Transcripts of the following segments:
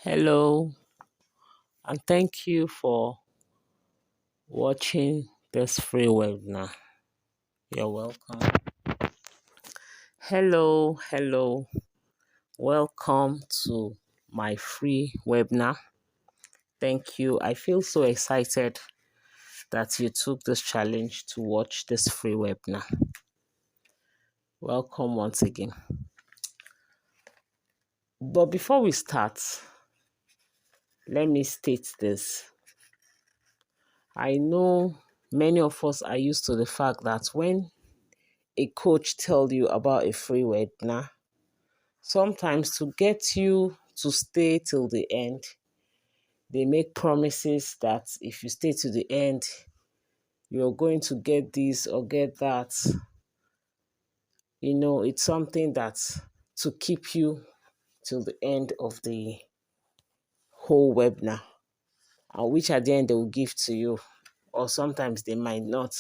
Hello, and thank you for watching this free webinar. You're welcome. Hello. Welcome to my free webinar. Thank you. I feel so excited that you took this challenge to watch this free webinar. Welcome once again. But before we start, let me state this. I know many of us are used to the fact that when a coach tells you about a free webinar, sometimes to get you to stay till the end, they make promises that if you stay to the end, you're going to get this or get that. It's something that's to keep you till the end of the whole webinar, which at the end they will give to you, or sometimes they might not.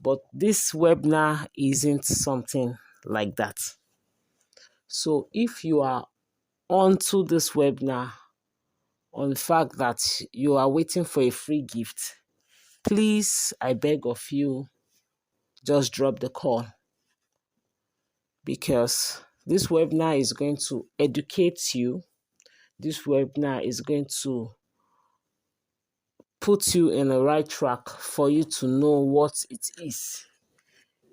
But this webinar isn't something like that. So if you are onto this webinar on the fact that you are waiting for a free gift, please, I beg of you, just drop the call, because this webinar is going to educate you. This webinar is going to put you in the right track for you to know what it is,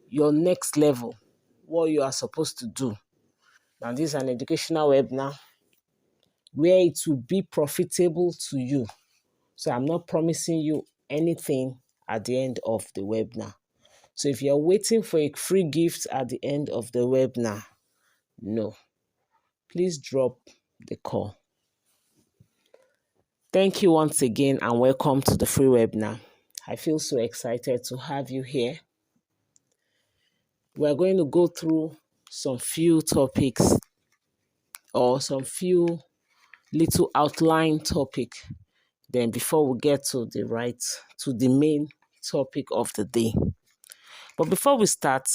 your next level, what you are supposed to do. Now, this is an educational webinar where it will be profitable to you. So I'm not promising you anything at the end of the webinar. So if you're waiting for a free gift at the end of the webinar, no, please drop the call. Thank you once again and welcome to the free webinar. I feel so excited to have you here. We're going to go through some few topics or some few little outline topic. Then before we get to the main topic of the day. But before we start,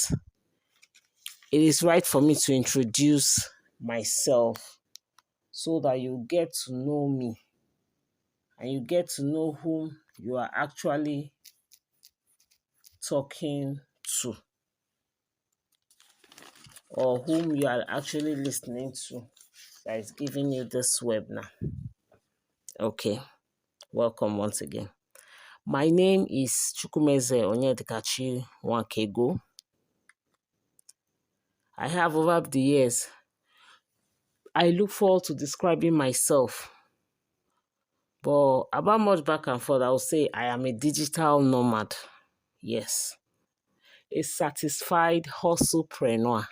it is right for me to introduce myself so that you get to know me and you get to know whom you are actually talking to or whom you are actually listening to that is giving you this webinar. Okay, welcome once again. My name is Chukwumeze Onyedikachi Wankego. I have over the years, I look forward to describing myself. But about much back and forth, I will say I am a digital nomad. Yes. A satisfied hustlepreneur.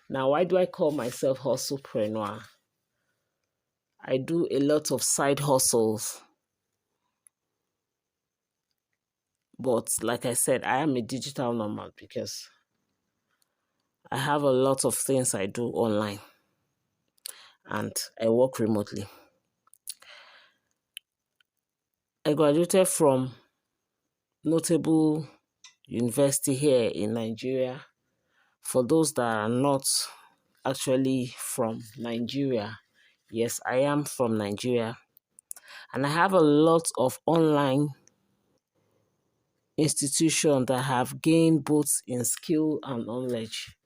Now, why do I call myself hustlepreneur? I do a lot of side hustles. But like I said, I am a digital nomad because I have a lot of things I do online and I work remotely. I graduated from notable university here in Nigeria. For those that are not actually from Nigeria, yes, I am from Nigeria. And I have a lot of online institutions that have gained both in skill and knowledge.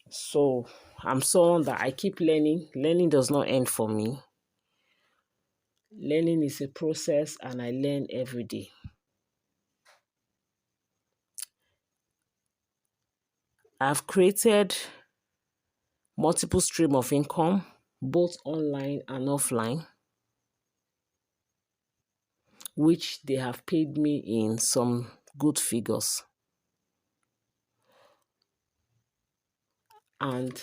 So I'm someone that I keep learning. Learning does not end for me. Learning is a process and I learn every day. I've created multiple streams of income, both online and offline, which they have paid me in some good figures. And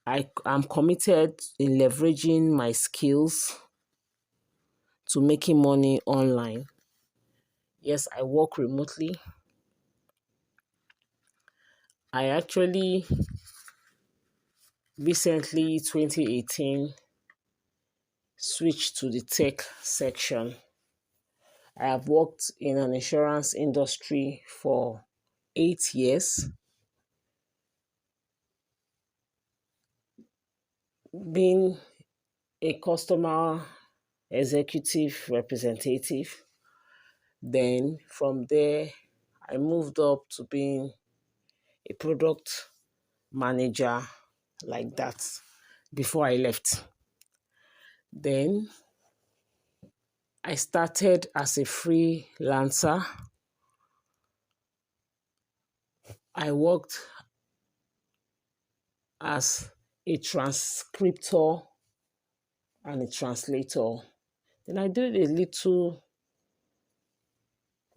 I am committed in leveraging my skills to making money online. Yes, I work remotely. I actually recently, 2018, switched to the tech section. I have worked in an insurance industry for 8 years. being a customer executive representative. Then from there, I moved up to being a product manager, like that, before I left. Then I started as a freelancer. I worked as a transcriptor and a translator. Then I did a little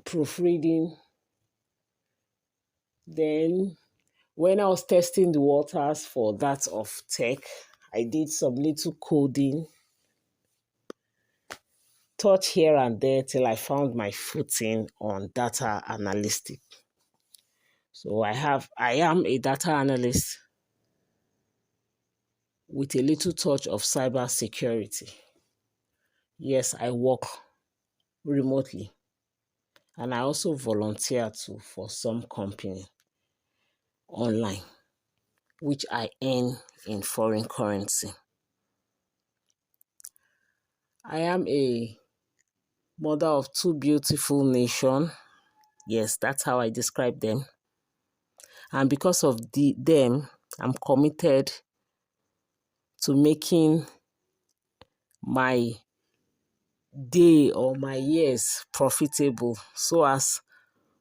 proofreading. Then when I was testing the waters for that of tech, I did some little coding, touch here and there till I found my footing on data analytics. So I am a data analyst with a little touch of cyber security. Yes, I work remotely, and I also volunteer too for some company online, which I earn in foreign currency. I am a mother of two beautiful nations. Yes, that's how I describe them. And because of them, I'm committed to making my day or my years profitable, so as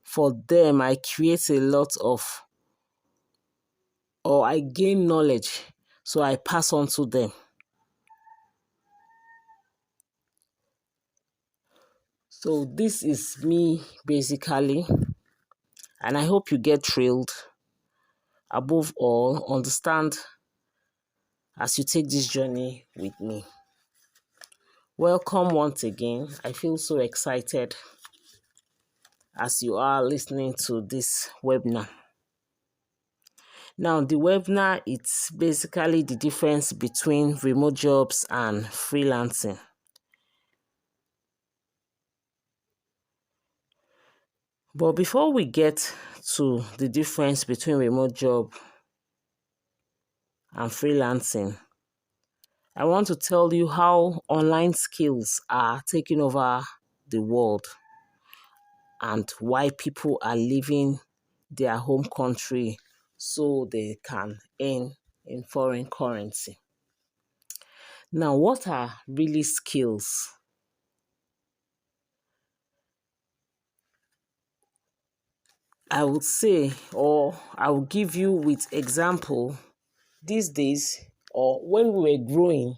for them I create a lot of, or I gain knowledge, so I pass on to them. So this is me basically, and I hope you get thrilled. Above all, understand as you take this journey with me. Welcome once again. I feel so excited as you are listening to this webinar. Now, the webinar, it's basically the difference between remote jobs and freelancing. But before we get to the difference between remote job and freelancing, I want to tell you how online skills are taking over the world and why people are leaving their home country so they can earn in foreign currency. Now, what are really skills? I would say, or I will give you with example, these days, or when we were growing,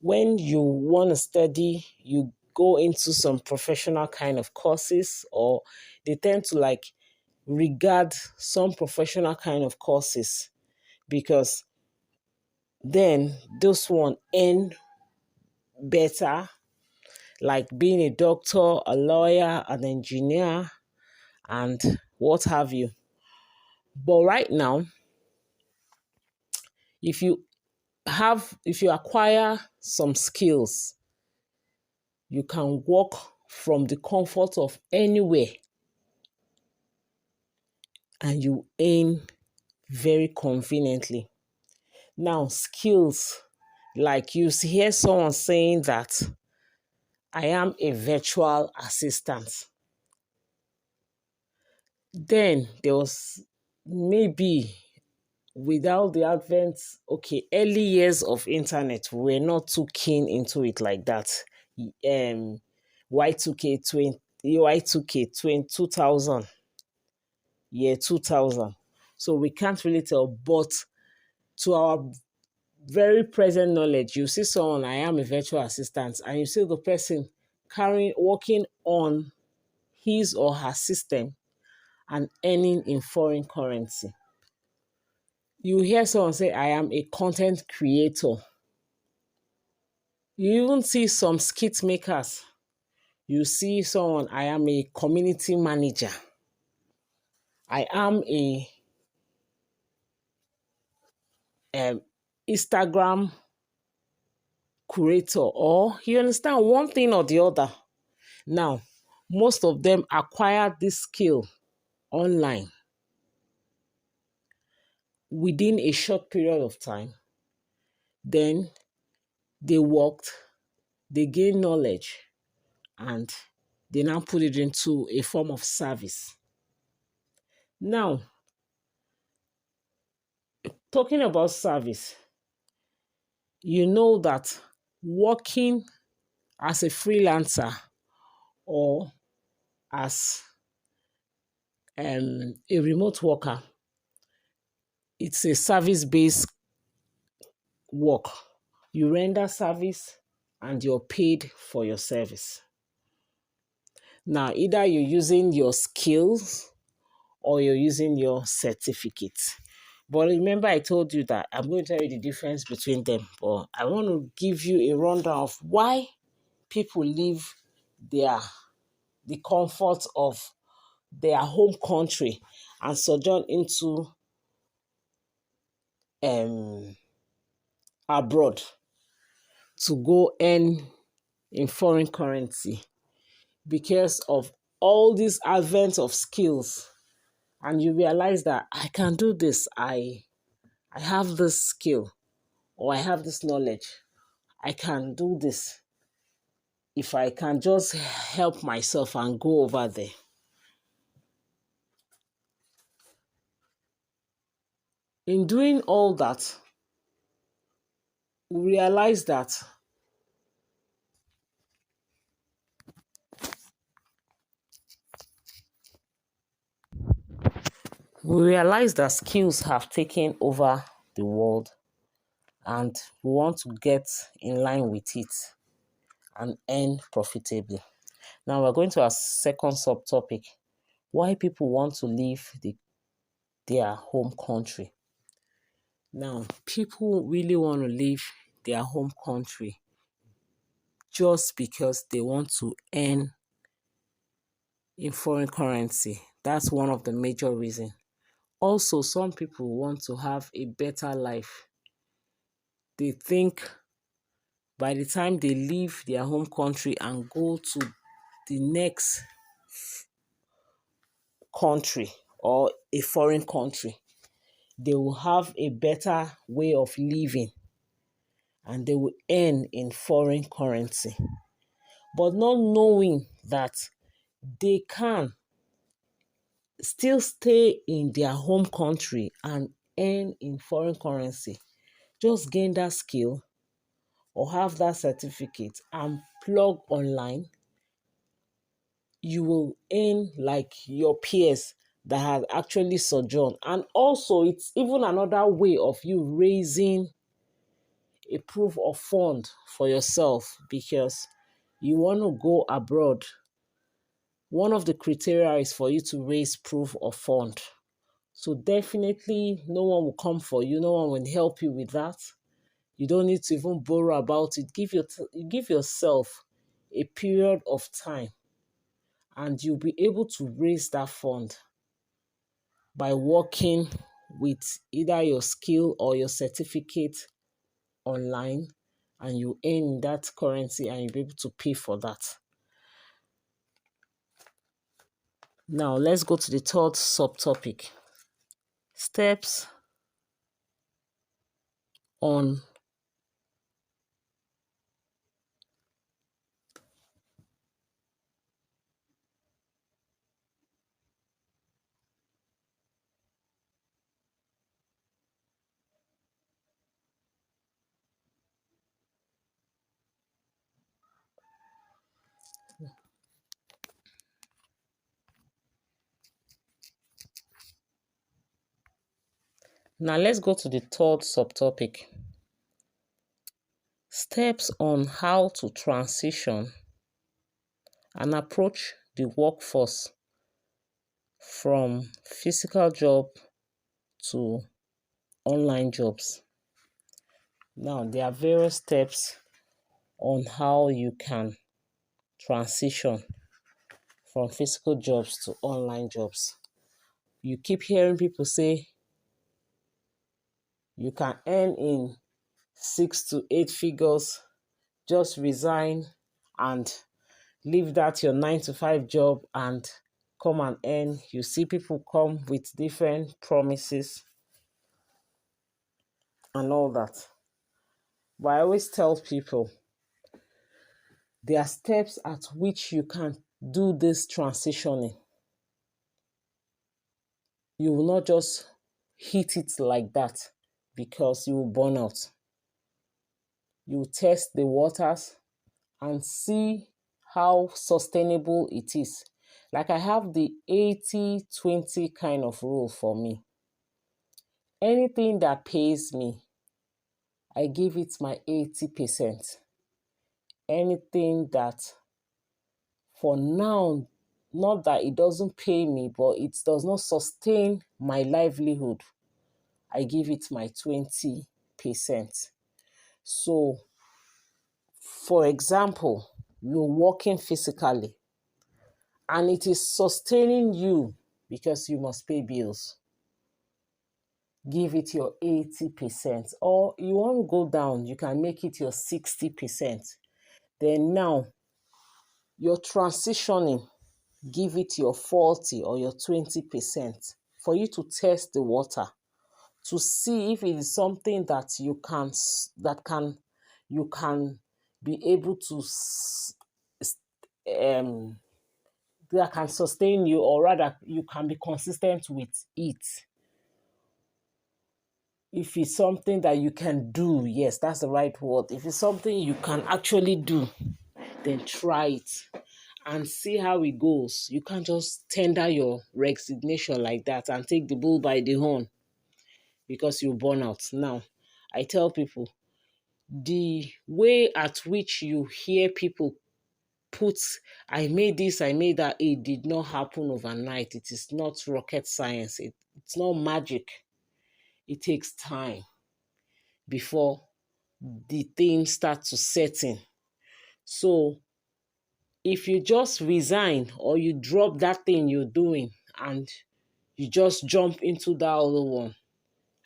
when you want to study, you go into some professional kind of courses, or they tend to like regard some professional kind of courses, because then those one earn better, like being a doctor, a lawyer, an engineer, and what have you. But right now, if you acquire some skills, you can work from the comfort of anywhere and you earn very conveniently. Now, skills, like you hear someone saying that I am a virtual assistant. Then there was maybe, without the advent, early years of internet, we were not too keen into it like that. Y2K 2000, year 2000. So we can't really tell, but to our very present knowledge, you see someone, I am a virtual assistant, and you see the person working on his or her system and earning in foreign currency. You hear someone say, I am a content creator. You even see some skit makers. You see someone, I am a community manager. I am a Instagram curator, or you understand, one thing or the other. Now, most of them acquire this skill online within a short period of time. Then they worked, they gained knowledge, and they now put it into a form of service. Now, talking about service, you know that working as a freelancer or as a remote worker, it's a service-based work. You render service and you're paid for your service. Now, either you're using your skills or you're using your certificate. But remember, I told you that I'm going to tell you the difference between them. But I want to give you a rundown of why people leave the comfort of their home country and sojourn into um, abroad to go earn in foreign currency because of all these advent of skills. And you realize that I can do this. I have this skill or I have this knowledge. I can do this if I can just help myself and go over there. In doing all that, we realize that skills have taken over the world and we want to get in line with it and earn profitably. Now we're going to our second subtopic, why people want to leave their home country. Now, people really want to leave their home country just because they want to earn in foreign currency. That's one of the major reasons. Also, some people want to have a better life. They think by the time they leave their home country and go to the next country or a foreign country, they will have a better way of living and they will earn in foreign currency. But not knowing that they can still stay in their home country and earn in foreign currency. Just gain that skill or have that certificate and plug online. You will earn like your peers that have actually sojourned. And also, it's even another way of you raising a proof of fund for yourself because you want to go abroad. One of the criteria is for you to raise proof of fund. So definitely no one will come for you. No one will help you with that. You don't need to even borrow about it. Give yourself a period of time and you'll be able to raise that fund by working with either your skill or your certificate online, and you earn that currency and you'll be able to pay for that. Now, let's go to the third subtopic. Steps on Now let's go to the third subtopic. Steps on how to transition and approach the workforce from physical job to online jobs. Now, there are various steps on how you can transition from physical jobs to online jobs. You keep hearing people say you can earn in 6 to 8 figures, just resign and leave that your 9 to 5 job and come and earn. You see people come with different promises and all that. But I always tell people there are steps at which you can do this transitioning. You will not just hit it like that because you will burn out. You test the waters and see how sustainable it is. Like I have the 80-20 kind of rule for me. Anything that pays me, I give it my 80%. Anything that for now, not that it doesn't pay me, but it does not sustain my livelihood, I give it my 20%. So, for example, you're working physically and it is sustaining you because you must pay bills. Give it your 80%. Or you want to go down, you can make it your 60%. Then now, you're transitioning, give it your 40 or your 20% for you to test the water to see if it is something that you can be able to that can sustain you, or rather you can be consistent with it. If it's something that you can do, yes, that's the right word. If it's something you can actually do, then try it and see how it goes. You can't just tender your resignation like that and take the bull by the horn because you burn out. Now, I tell people, the way at which you hear people put, I made this, I made that, it did not happen overnight. It is not rocket science. It's not magic. It takes time before the things start to set in. So if you just resign or you drop that thing you're doing and you just jump into that other one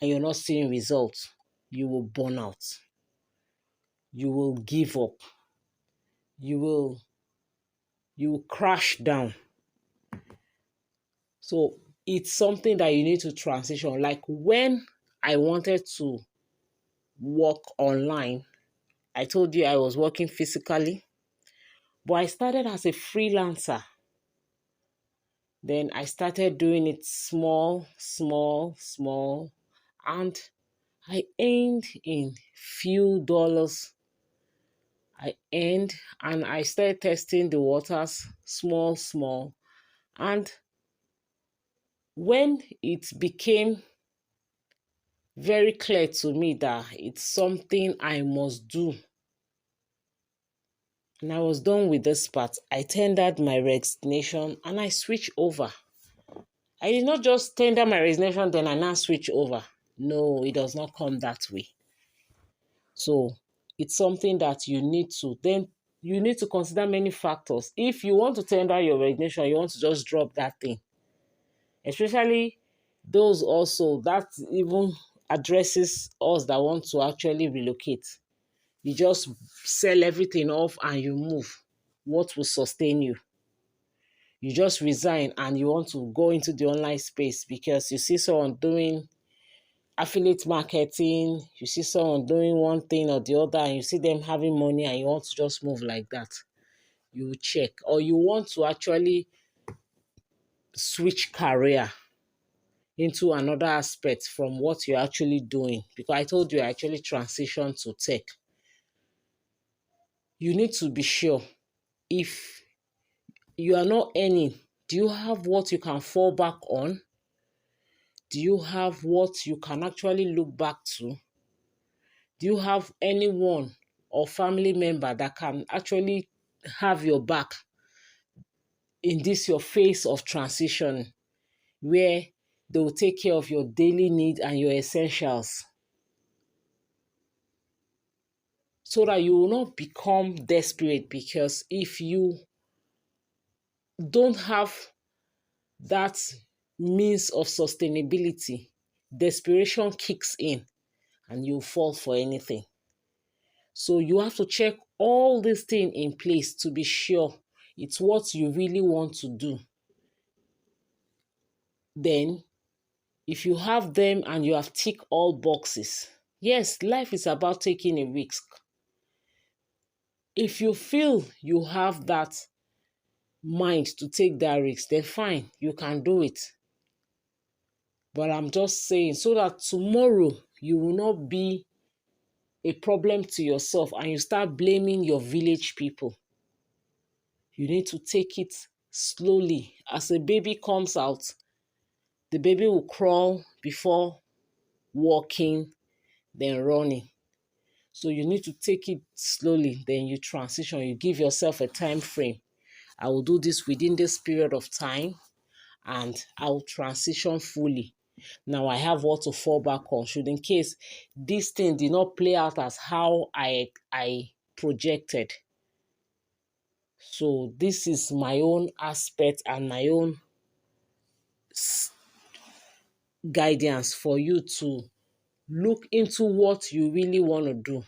and you're not seeing results, you will burn out. You will give up. You will crash down. So it's something that you need to transition. Like when I wanted to work online, I told you I was working physically, but I started as a freelancer. Then I started doing it small, small, small, and I earned in few dollars. I earned and I started testing the waters small, small. And when it became very clear to me that it's something I must do, and I was done with this part, I tendered my resignation and I switched over. I did not just tender my resignation, then I now switch over. No, it does not come that way. So it's something that you need to consider many factors. If you want to tender your resignation, you want to just drop that thing. Especially those also, that even addresses us that want to actually relocate. You just sell everything off and you move. What will sustain you? You just resign and you want to go into the online space because you see someone doing affiliate marketing, you see someone doing one thing or the other, and you see them having money and you want to just move like that. You check. Or you want to actually switch career into another aspect from what you're actually doing. Because I told you I actually transitioned to tech. You need to be sure if you are not earning, do you have what you can fall back on? Do you have what you can actually look back to? Do you have anyone or family member that can actually have your back in this your phase of transition where they will take care of your daily needs and your essentials so that you will not become desperate? Because if you don't have that means of sustainability, desperation kicks in and you fall for anything. So you have to check all these things in place to be sure it's what you really want to do. Then, if you have them and you have ticked all boxes, Yes, life is about taking a risk. If you feel you have that mind to take that risk, then fine, you can do it. But I'm just saying, so that tomorrow you will not be a problem to yourself and you start blaming your village people. You need to take it slowly. As a baby comes out, the baby will crawl before walking, then running. So you need to take it slowly, then you transition. You give yourself a time frame. I will do this within this period of time and I will transition fully. Now I have what to fall back on. Should in case this thing did not play out as how I projected. So this is my own aspect and my own guidance for you to look into what you really want to do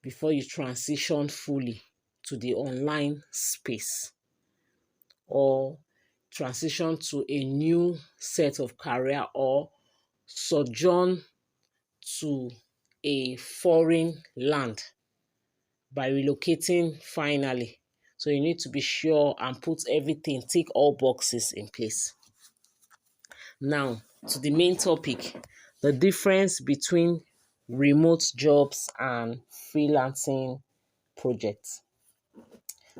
before you transition fully to the online space or transition to a new set of career or sojourn to a foreign land by relocating finally. So you need to be sure and put everything, tick all boxes in place. Now, to the main topic, the difference between remote jobs and freelancing projects.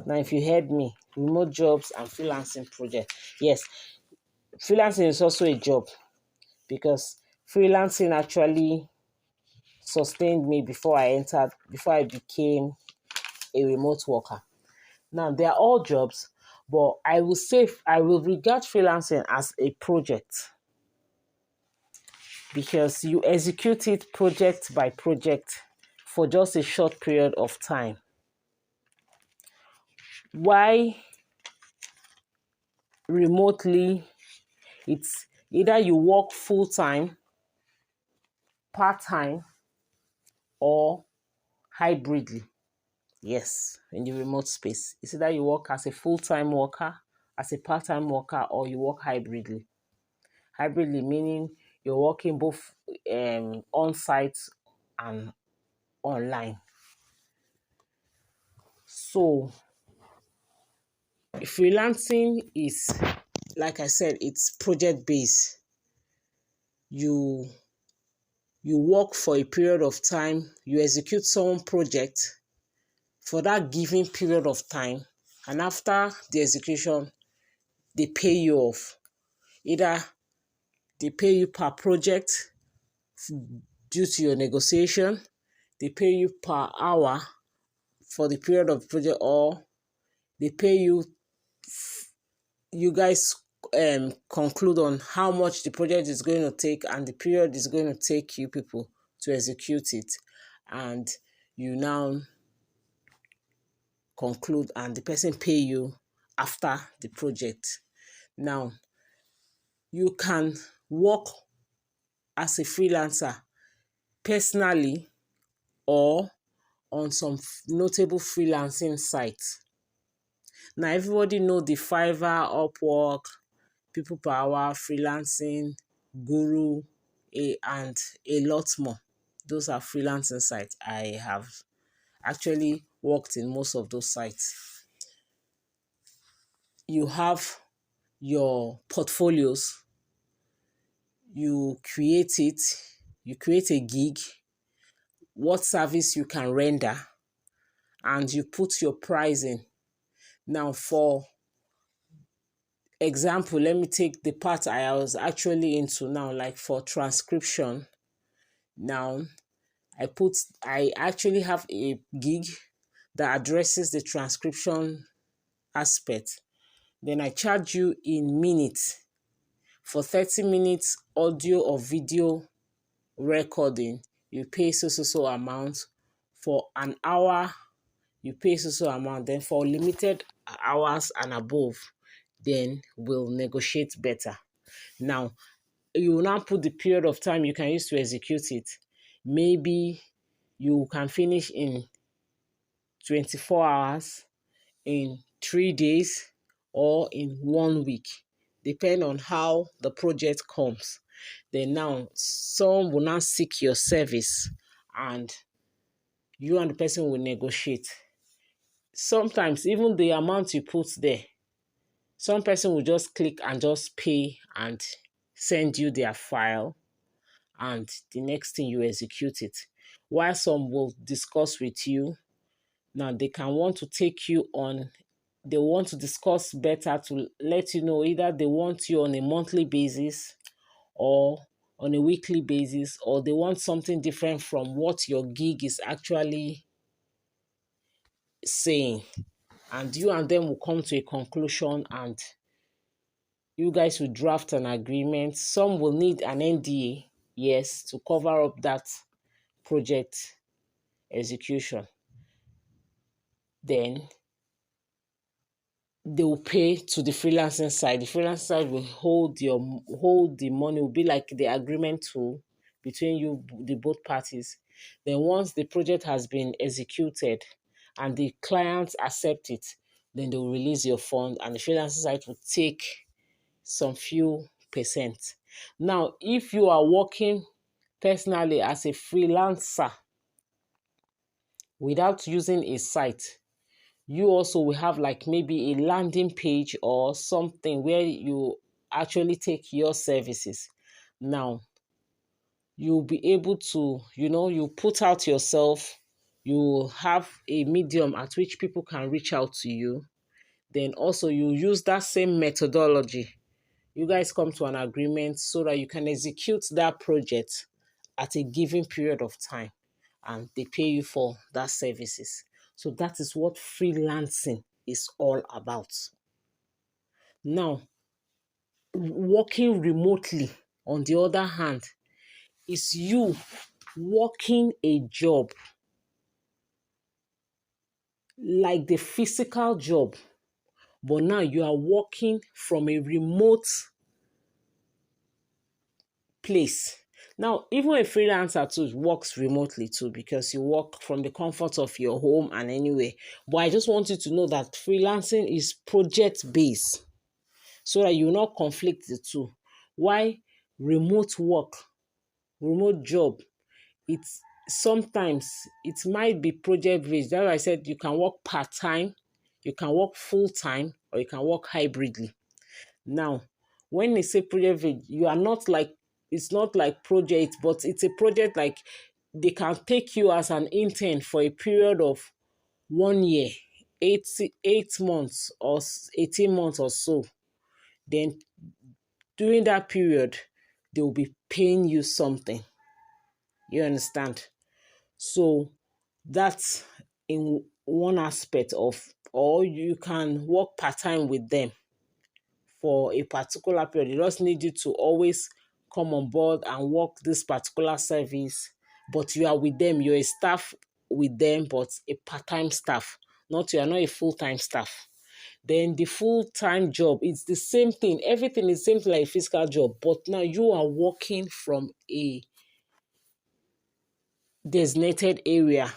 Now, if you heard me, remote jobs and freelancing projects. Yes, freelancing is also a job because freelancing actually sustained me before I became a remote worker. Now, they are all jobs, but I will regard freelancing as a project because you execute it project by project for just a short period of time. Why remotely? It's either you work full-time, part-time, or hybridly. Yes, in the remote space. It's either you work as a full-time worker, as a part-time worker, or you work hybridly. Hybridly meaning you're working both on-site and online. So freelancing is, like I said, it's project-based. You work for a period of time, you execute some project for that given period of time, and after the execution, they pay you off. Either they pay you per project due to your negotiation, they pay you per hour for the period of project, or they pay you, you guys conclude on how much the project is going to take and the period is going to take you people to execute it. And you now conclude and the person pay you after the project. Now, you can work as a freelancer personally or on some notable freelancing sites. Now, everybody know the Fiverr, Upwork, People Per Hour, Freelancing, Guru, and a lot more. Those are freelancing sites. I have actually worked in most of those sites. You have your portfolios, you create it, you create a gig, what service you can render, and you put your pricing. Now, for example, let me take the part I was actually into now, like for transcription. Now, I actually have a gig that addresses the transcription aspect. Then I charge you in minutes. For 30 minutes audio or video recording, you pay so amount. For an hour, you pay so amount. Then for limited hours and above, then we'll negotiate better. Now, you will now put the period of time you can use to execute it. Maybe you can finish in 24 hours, in 3 days, or in 1 week, depending on how the project comes. Then now someone will now seek your service, and you and the person will negotiate. Sometimes even the amount you put there, some person will just click and just pay and send you their file, and the next thing you execute it. While some will discuss with you, now they can want to take you on, they want to discuss better to let you know either they want you on a monthly basis or on a weekly basis, or they want something different from what your gig is actually saying. And you and them will come to a conclusion, and you guys will draft an agreement. Some will need an NDA, yes, to cover up that project execution. Then they will pay to the freelancing side. The freelancing side will hold the money, will be like the agreement tool between you, the both parties. Then once the project has been executed and the clients accept it, then they will release your fund, and the freelancing side will take some few percent. Now, if you are working personally as a freelancer without using a site, you also will have like maybe a landing page or something where you actually take your services. Now, you'll be able to, you put out yourself, you have a medium at which people can reach out to you. Then also you use that same methodology. You guys come to an agreement so that you can execute that project at a given period of time, and they pay you for that services. So that is what freelancing is all about. Now, working remotely, on the other hand, is you working a job like the physical job, but now you are working from a remote place. Now, even a freelancer too works remotely too, because you work from the comfort of your home and anywhere. But I just want you to know that freelancing is project based, so that you will not conflict the two. Why remote work, remote job, it's sometimes it might be project based. That's why I said you can work part-time, you can work full-time, or you can work hybridly. Now, when they say project based, you are not like, it's not like project, but it's a project like they can take you as an intern for a period of 1 year, 8 months or 18 months or so. Then during that period, they will be paying you something. You understand? So that's in one aspect of, or you can work part-time with them for a particular period. They just need you to always come on board and work this particular service, but you are with them, you're a staff with them, but a part-time staff. You are not a full-time staff. Then the full-time job, it's the same thing. Everything is same like a physical job, but now you are working from a designated area,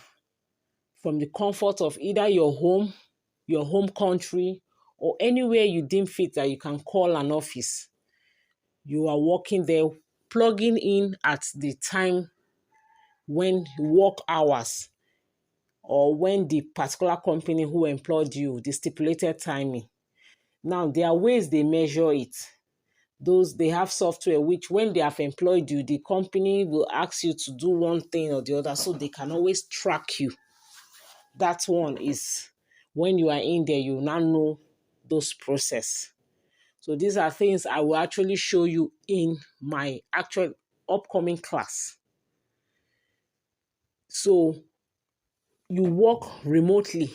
from the comfort of either your home country, or anywhere you deem fit that you can call an office. You are working there, plugging in at the time when work hours, or when the particular company who employed you, the stipulated timing. Now, there are ways they measure it. They have software which when they have employed you, the company will ask you to do one thing or the other, so they can always track you. That one is when you are in there, you now know those process. So these are things I will actually show you in my actual upcoming class. So you work remotely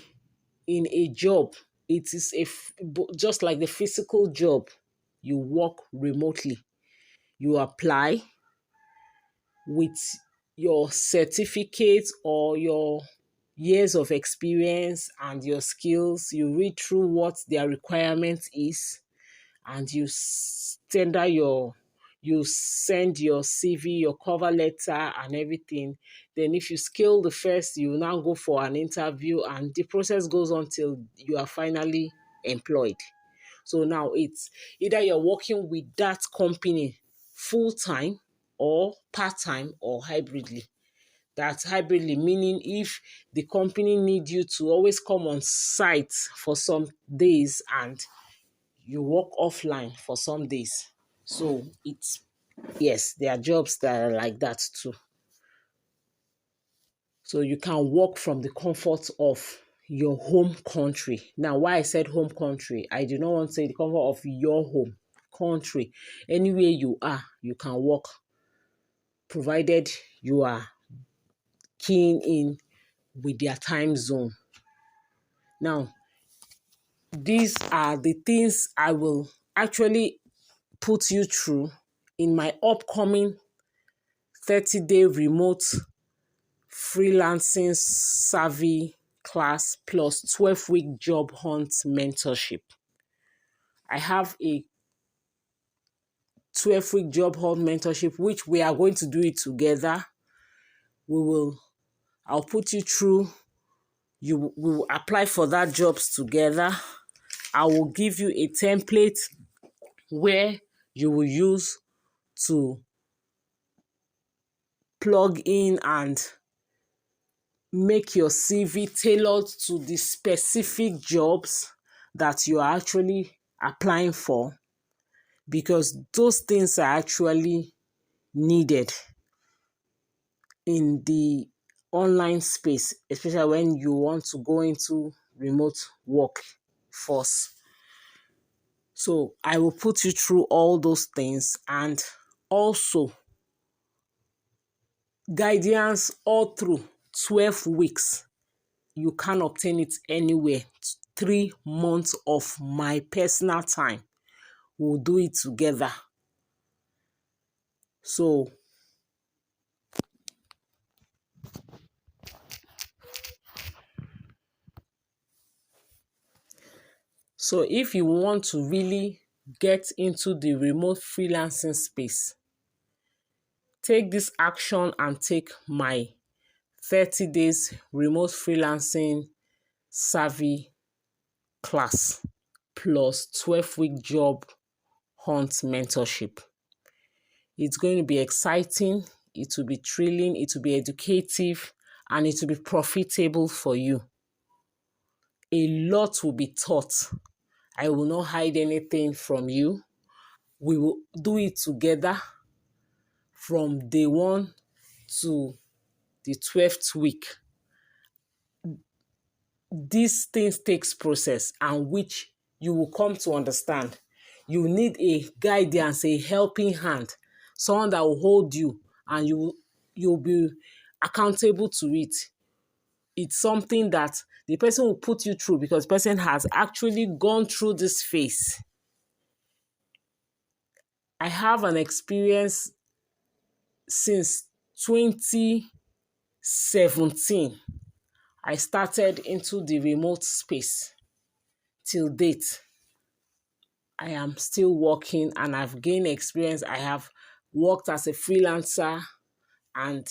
in a job. It is just like the physical job. You work remotely. You apply with your certificate or your years of experience and your skills. You read through what their requirement is, and you you send your CV, your cover letter and everything. Then if you scale the first, you now go for an interview, and the process goes on till you are finally employed. So now it's either you're working with that company full-time or part-time or hybridly. That's hybridly, meaning if the company need you to always come on site for some days and you work offline for some days. So yes, there are jobs that are like that too. So you can work from the comfort of your home country. Now, why I said home country, I do not want to say the comfort of your home country. Anywhere you are, you can work, provided you are keying in with their time zone. Now, these are the things I will actually put you through in my upcoming 30-day remote freelancing savvy class plus 12-week job hunt mentorship. I have a 12-week job hunt mentorship, which we are going to do it together. I'll put you through. We will apply for that jobs together. I will give you a template where you will use to plug in and make your CV tailored to the specific jobs that you are actually applying for, because those things are actually needed in the online space, especially when you want to go into remote work force. So I will put you through all those things, and also guidance all through 12 weeks. You can obtain it anywhere. 3 months of my personal time. We'll do it together. So if you want to really get into the remote freelancing space, take this action and take my 30 days remote freelancing savvy class plus 12-week job hunt mentorship. It's going to be exciting, it will be thrilling, it will be educative, and it will be profitable for you. A lot will be taught. I will not hide anything from you. We will do it together from day 1 to the 12th week. These things takes process, and which you will come to understand. You need a guidance, a helping hand, someone that will hold you, and you'll be accountable to it. It's something that the person will put you through because the person has actually gone through this phase. I have an experience since 2017. I started into the remote space. Till date, I am still working and I've gained experience. I have worked as a freelancer and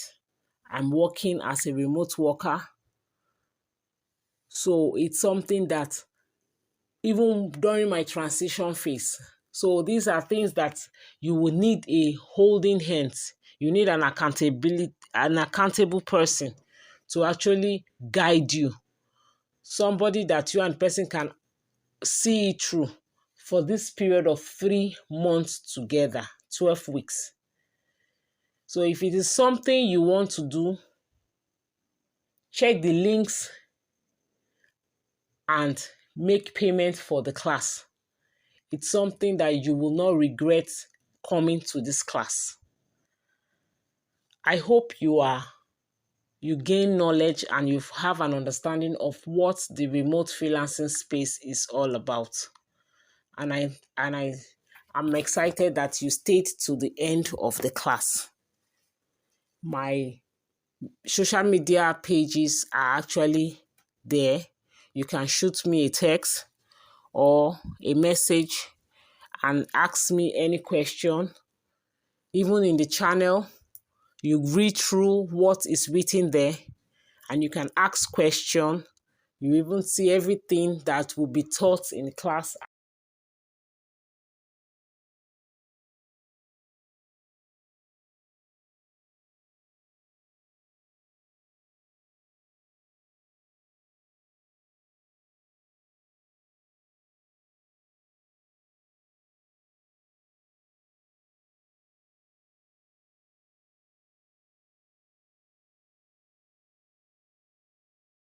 I'm working as a remote worker. So it's something that even during my transition phase. So these are things that you will need a holding hand. You need an accountable person to actually guide you. Somebody that you and person can see it through for this period of 3 months together, 12 weeks. So if it is something you want to do, check the links and make payment for the class. It's something that you will not regret coming to this class. I hope you gain knowledge and you have an understanding of what the remote freelancing space is all about. And I'm excited that you stayed to the end of the class. My social media pages are actually there. You can shoot me a text or a message and ask me any question. Even in the channel, you read through what is written there and you can ask questions. You even see everything that will be taught in class